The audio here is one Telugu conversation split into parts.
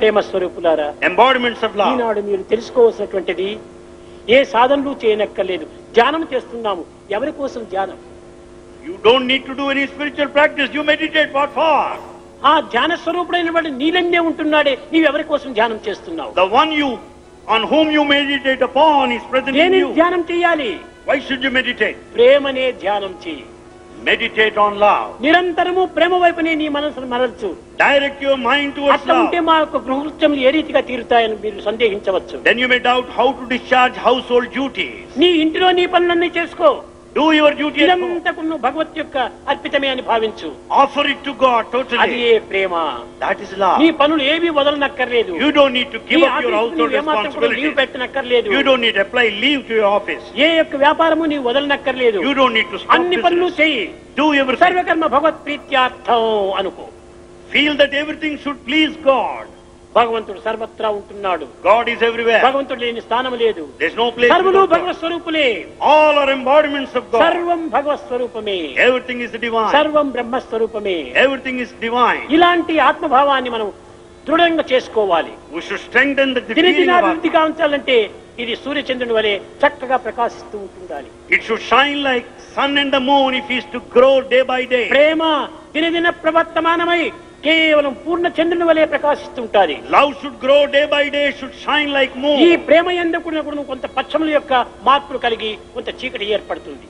ప్రేమ స్వరూపులారా, embodiments of love. ఈనాడు మీరు తెలుసుకోవాల్సినటువంటిది ఏ సాధనలు చేయనక్కర్లేదు. ధ్యానం చేస్తున్నాము. ఎవరి కోసం ధ్యానం? You don't need to do any spiritual practice. You meditate. What for? ఆ ధ్యాన స్వరూపుడైన వాడు నీలన్నే ఉంటున్నాడే, నీవెవరి కోసం ధ్యానం చేస్తున్నావు? The one on whom you meditate upon is present in you. ధ్యానం చేయాలి. Why should you meditate? ప్రేమనే ధ్యానం చేయి. Meditate on love. నిరంతరము ప్రేమ వైపునే నీ మనసును మరల్చు. Direct your mind towards అట్లా love. ఉంటే మా యొక్క గృహకృత్యములు ఏ రీతిగా తీరుతాయని మీరు సందేహించవచ్చు. Then you may doubt how to discharge household duties. నీ ఇంటిలో నీ పనులన్నీ చేసుకో. Do your duty at home. ఇదంతా భగవత్ యొక్క అర్పితమే అని భావించు. Offer it to God totally. అది ప్రేమ. That is love. నీ పనులు ఏవి వదలనక్కర్లేదు. You don't need to give up your household responsibilities. Leave పెట్టనక్కర్లేదు. You don't need to apply leave to your office. ఏ యొక్క వ్యాపారము నీ వదలనక్కర్లేదు. You don't need to stop అన్ని పనులు చెయ్యి. Do everything. సర్వకర్మ భగవత్ ప్రీత్యార్థం అనుకో. Feel that everything should please God. భగవంతుడు సర్వత్రా ఉంటున్నాడు. God is everywhere. భగవంతుడు లేని స్థానం లేదు. There's no place. సర్వులు Bhagwat స్వరూపులే. All are embodiments of God. సర్వం భగవత్ స్వరూపమే. Everything is divine. సర్వం బ్రహ్మ స్వరూపమే. Everything is divine. ఇలాంటి ఆత్మభావాన్ని మనం దృఢంగా చేసుకోవాలి. We should strengthen the దినదినాభివృద్ధి కావించాలంటే ఇది సూర్యచంద్రుని వలె చక్కగా ప్రకాశిస్తూ ఉంటుండాలి. It should shine like sun and the moon if it is to grow day by day. ప్రేమ దినదిన ప్రవర్తమానమై కేవలం పూర్ణ చంద్రుని వలె ప్రకాశిస్తుంటాది. Love should grow day by day, should shine like moon. ఈ ప్రేమ యందు కొంత పచ్చముల యొక్క మార్పులు కలిగి కొంత చీకటి ఏర్పడుతుంది.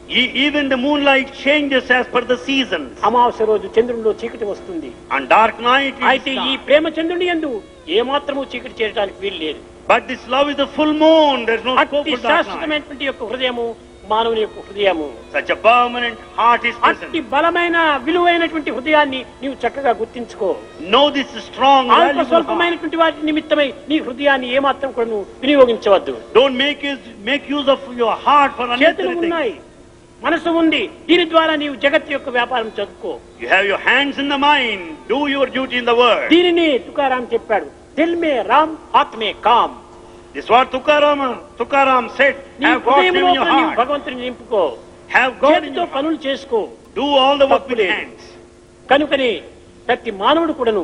Even the moonlight changes as per the seasons. అమావాస్య రోజు చంద్రునిలో చీకటి వస్తుంది. On dark night అయితే ఈ ప్రేమ చంద్రుని యందు ఏ మాత్రము చీకటి చేరడానికి వీలు లేదు. But this love is the full moon. There's no scope for dark night. శాశ్వతమైనటువంటి యొక్క హృదయము మానవుని యొక్క హృదయము. Such a permanent heart is present. అతి బలమైన విలువైనటువంటి హృదయాన్ని నీవు చక్కగా గుర్తించుకో. Know this strong valuable స్వల్పమైనటువంటి వాటి నిమిత్తమై నీ హృదయాన్ని ఏమాత్రం కూడా నువ్వు వినియోగించవద్దు. Don't make use of your heart for చేతులు ఉన్నాయి, మనసు ఉంది, దీని ద్వారా నీవు జగత్తు యొక్క వ్యాపారం చదువుకో. You have your hands in the mind. Do your duty in the world. దీనిని తుకారాం చెప్పాడు, దిల్ మే రామ్ హాత్ మే com. This is what Tukaram said. Have God in your heart. భగవంతుని నింపుకో. Have God in your heart. పనులు చేసుకో. Do all the work with hands. కనుకనే ప్రతి మానవుడు కూడాను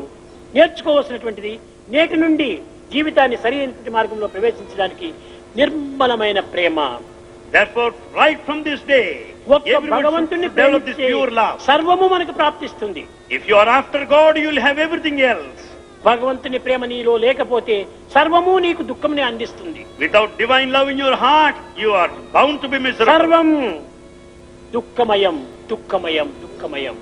నేర్చుకోవాల్సినటువంటిది నేటి నుండి జీవితాన్ని సరైనటువంటి మార్గంలో ప్రవేశించడానికి నిర్మలమైన ప్రేమ. Therefore, right from this day, భగవంతుని develop this pure love. సర్వము మనకు ప్రాప్తిస్తుంది. If you are after God, you will have everything else. భగవంతుని ప్రేమ నీలో లేకపోతే సర్వము నీకు దుఃఖంని అందిస్తుంది. Without divine love in your heart, you are bound to be miserable. సర్వం దుఃఖమయం దుఃఖమయం దుఃఖమయం.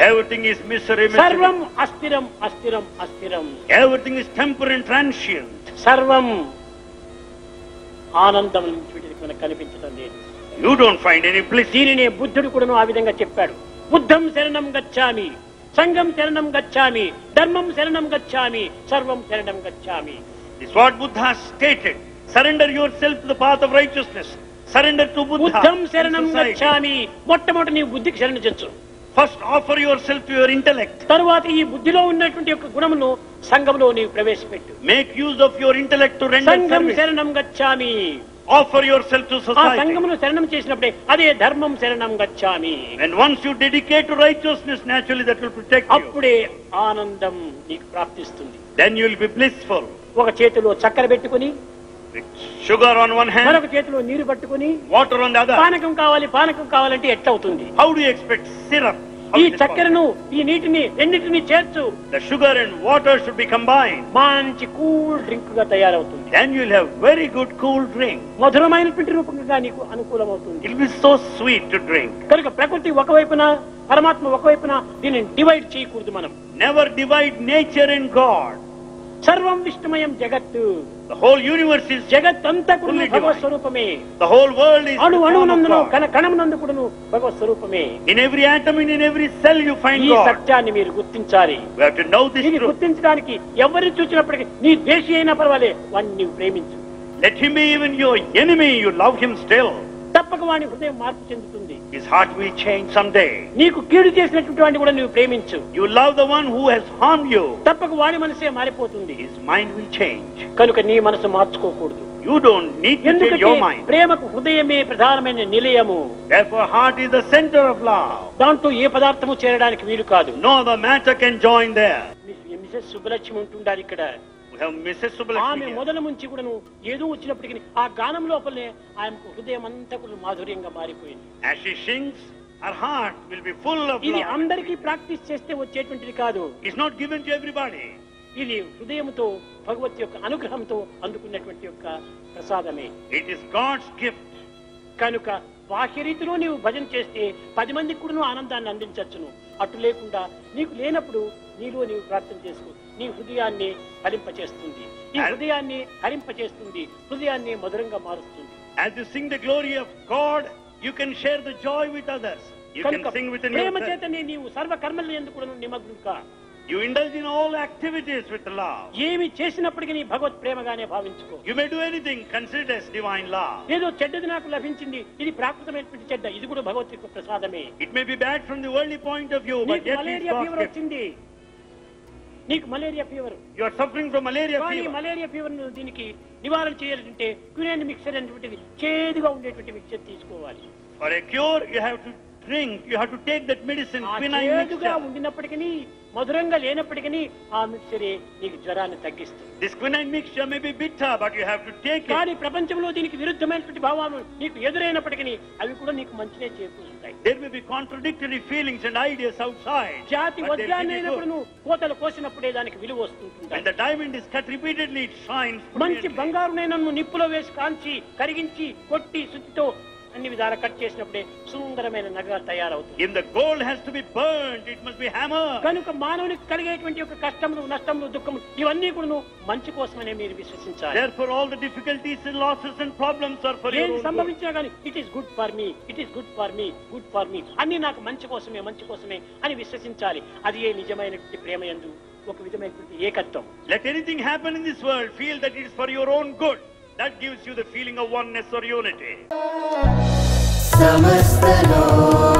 Everything is misery. సర్వం అస్థిరం అస్థిరం అస్థిరం. Everything is temporary and transient. సర్వం ఆనందం మనకు కనిపించడం లేదు. You don't find any bliss. దీనినే బుద్ధుడు కూడాను ఆ విధంగా చెప్పాడు. బుద్ధం శరణం గచ్చామి, సంఘం శరణం గచ్చామి, ధర్మం శరణం గచ్చామి, సర్వం శరణం గచ్చామి. This is what Buddha stated. Surrender yourself to the path of righteousness. Surrender to Buddha. బుద్ధం శరణం గచ్చామి. మొట్టమొదటి నీ బుద్ధికి శరణ చెచ్చు. First offer yourself to your intellect. తరువాత ఈ బుద్ధిలో ఉన్నటువంటి యొక్క గుణమును సంఘంలో నీవు ప్రవేశపెట్టు. Make use of your intellect to render సంఘం service. శరణం గచ్చామి. Offer yourself to ఆ society. సంఘమును శరణం చేసినప్పుడే అదే ధర్మం శరణం గచ్చామి. And once you dedicate to righteousness, naturally that will protect you. అప్పుడే ఆనందం నీకు ప్రాప్తిస్తుంది. Then you will be blissful. ఒక చేతిలో చక్కెర పెట్టుకుని, With sugar on one hand, మరొక చేతిలో నీరు పట్టుకుని, water on the other. పానకం కావాలంటే ఎట్లా అవుతుంది? How do you expect syrup? How ఈ is it చక్కెరను ఈ నీటిని రెండింటిని చేర్చు. possible? The sugar and water should be combined. మంచి కూల్ డ్రింక్ గా తయారవుతుంది. Then you will have very good cool drink. మధురమైనటువంటి రూపంగా నీకు అనుకూలమవుతుంది. It will be so sweet to drink. కనుక ప్రకృతి ఒకవైపున, పరమాత్మ ఒకవైపున, దీనిని డివైడ్ చేయకూడదు మనం. Never divide nature and God. సర్వం విష్ణుమయం జగత్తు. The whole universe is జగత్తంతా కూడా fully భగవత్ divine. స్వరూపమే. The whole world is అణు the form of అణువునందును God. కణమునందు కూడాను భగవత్ స్వరూపమే. In every atom and in every cell you find ఈ God. సత్యాన్ని మీరు గుర్తించాలి. We have to know this ఇది truth. గుర్తించడానికి ఎవరిని చూసినప్పటికీ నీ ద్వేషి అయినా పర్వాలే వాడిని నీవు ప్రేమించు. Let him be even your enemy, you love him still. తప్పక వాడి హృదయం మార్పు చెందుతుంది. His heart will change someday. నీకు కీడు చేసినటువంటి వాడిని కూడా నువ్వు ప్రేమించు. You love the one who has harmed you. తప్పక వాడి మనసే మారిపోతుంది. His mind will change. కనుక నీ మనసు మార్చుకోకూడదు. You don't need to change ఎందుకంటే your mind. ప్రేమకు హృదయమే ప్రధానమైన నిలయము. Therefore heart is the center of love. దాంట్లో ఏ పదార్థము చేరడానికి వీలు కాదు. No other matter can join there. Mrs Subbalakshmi ఉంటుండాలి ఇక్కడ. We have Mrs. ఆమె Subbalakshmi. మొదల నుంచి కూడాను ఏదో వచ్చినప్పటికీ ఆ గానం లోపలనే ఆమెకు హృదయం అంతా కూడా మాధుర్యంగా మారిపోయింది. As she sings, her heart will be full of ఇది love. అందరికీ ప్రాక్టీస్ చేస్తే వచ్చేటువంటిది కాదు. It's not given to everybody. ఇది హృదయంతో భగవత్ యొక్క అనుగ్రహంతో అందుకున్నటువంటి యొక్క ప్రసాదమే. It is God's gift. కనుక బాహ్య రీతిలో నీవు భజన చేస్తే 10 మందికి కూడా నువ్వు ఆనందాన్ని అందించవచ్చును. అటు లేకుండా నీకు లేనప్పుడు నీలో నీవు ప్రార్థన చేసుకో. నీ హృదయాన్ని హరింపచేస్తుంది. ఈ హృదయాన్ని హరింపచేస్తుంది. హృదయాన్ని మధురంగా మారుస్తుంది. As you sing the glory of God, you can share the joy with others. You can కనుక sing within ప్రేమ yourself. చేతనే నీవు సర్వ కర్మల యందు కూడా నిమగ్నం కా. You indulge in all activities with love. ఏమి చేసినప్పటికీ నీ భగవత్ ప్రేమగానే భావించుకో. You may do anything, consider it as divine love. ఏదో చెడ్డది నాకు లభించింది, ఇది ప్రాకృతమైనటువంటి చెడ్డ, ఇది కూడా భగవత్ యొక్క ప్రసాదమే. It may be bad from the worldly point of view, but నీకు yet it's malaria God's fever gift. వచ్చింది, నీకు malaria fever. You are suffering from malaria కానీ fever. మలేరియా ఫీవర్ దీనికి నివారణ చేయాలంటే క్వినైన్ మిక్సర్ అనేటువంటిది చేదుగా ఉండేటువంటి మిక్సర్ తీసుకోవాలి. For a cure, you have to drink, you have to take that medicine, ఆ quinine చేదుగా mixture. ఉండినప్పటికీ మధురంగా లేనప్పటికీ ఆ మిక్సరే నీకు జ్వరాన్ని తగ్గిస్తుంది. This quinine mixture may be bitter, but you have to take it. కానీ ప్రపంచంలో దీనికి విరుద్ధమైనటువంటి భావాలు నీకు ఎదురైనప్పటికీ అవి కూడా నీకు మంచినే చేకూరుస్తాయి. There may be contradictory feelings and ideas outside. జాతి but they'll give వజ్రాన్ని you అయినప్పుడు good. నువ్వు కోతలు కోసినప్పుడే దానికి విలువ వస్తుంటుంది. When the diamond is cut repeatedly, it shines మంచి brilliantly. బంగారునైనా నువ్వు నిప్పులో వేసి కాల్చి కరిగించి కొట్టి శుద్ధితో అన్ని విధాల కట్ చేసినప్పుడే సుందరమైన నగ తయారవుతుంది. If the gold has to be burnt, it must be hammered. కనుక మానవునికి కలిగేటువంటి యొక్క కష్టములు, నష్టములు, దుఃఖములు ఇవన్నీ కూడా నువ్వు మంచి కోసమనే మీరు విశ్వసించాలి. Therefore, all the difficulties and losses and problems are for your ఏది own good. సంభవించినా కానీ it is good for me, it is good for me, good for me అన్ని నాకు మంచి కోసమే, మంచి కోసమే అని విశ్వసించాలి. అది ఏ నిజమైనటువంటి ప్రేమ యందు ఒక విధమైనటువంటి ఏకత్వం. Let anything happen in this world, feel that it is for your own good. That gives you the feeling of oneness or unity. समस्त लोक